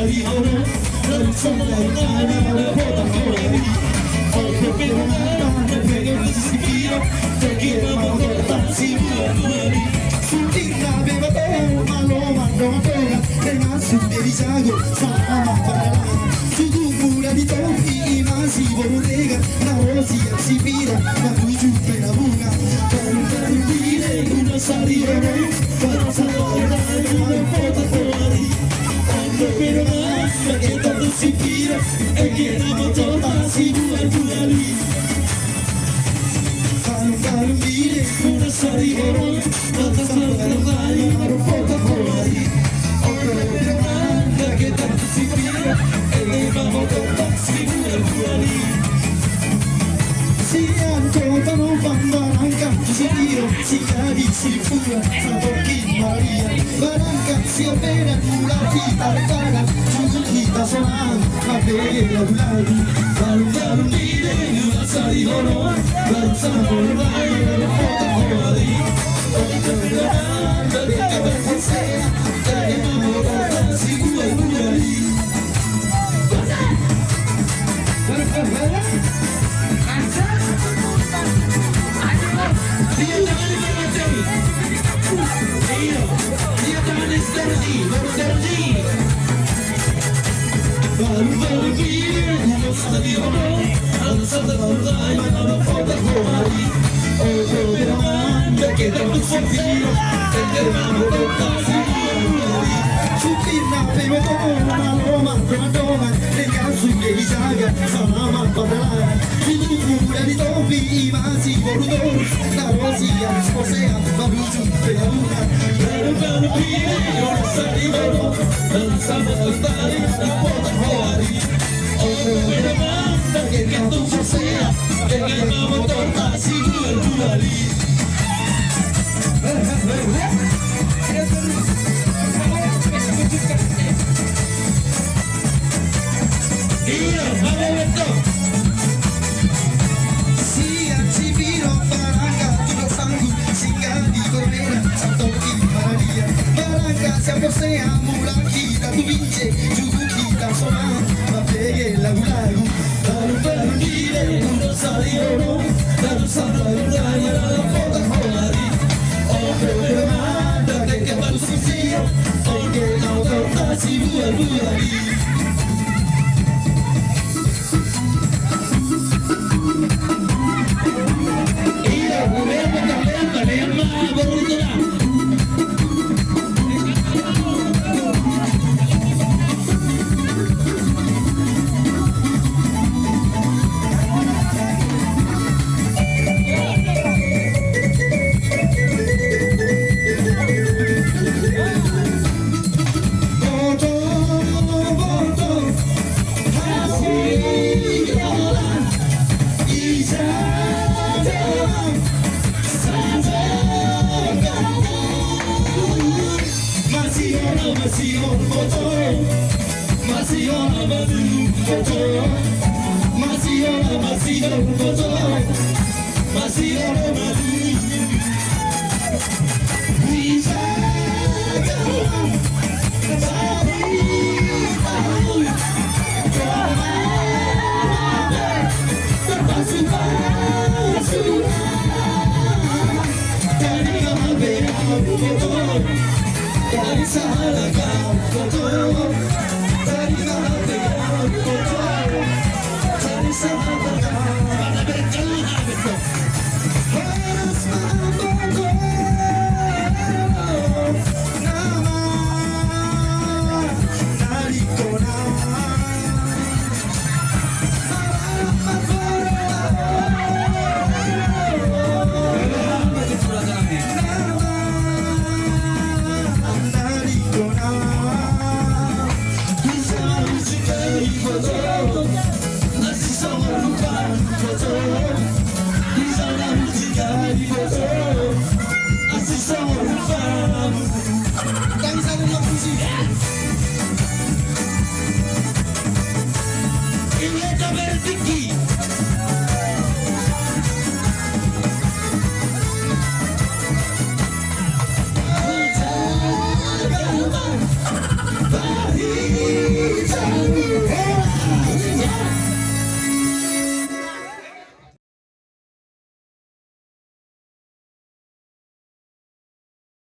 sali oro, non sono la rana, non può fuori. Ho per una non vedo che si tira, perché la moto si muove. Sul aveva te, ma lo mando ancora, e ma su devi sago, sa ma parla. Su tu pure di toppi, ma si vorrega, la rosia si pira, ma tu giù per la buca. Per dire, uno salire, farò salire, ma non può fuori. Pero más, que tanto si tira, que la moto si vuelve lì. Fanno dire, una salire, tanta salire, ma non può fuori. Pero más, que tanto si tira, que la moto si vuelve lì. Si ancora fanno anche si tiro, si cadi, si fura, sa pochi Maria. Baranca si appena la vita paga, giusta suonando, ma per la bladi. Valutare un dire, una salivano, non sanno ormai, non può fuori. Oltre la banda, che per sera, che non lo si vuole lì. Valutare dire, uno stadione, alzata l'online, ma non può fuori. Oh, per amante, che tanto si tira, e che la moto si vuole. Su Pirna, prima donna, Roma, nel caso che li saga, sarà mal parlare. Su pure di topi, ma si vuole, la rosia, sposea, ma più giù per la luna. Valutare dire, uno stadione, non sanno stare, non può fuori. Oh, per amante, che tanto sposea, e che la moto si vuole lì. Io avevo detto si accivino baranga tutto sangue si cadi correra santo di Maria baranga si apposea mulachita tu vince giuchita sola ma peghe la gulagu per dire uno saliro non sanno l'Italia la foto fuori oh per manda che va su sia oh che la torta si vuole lì. Andare con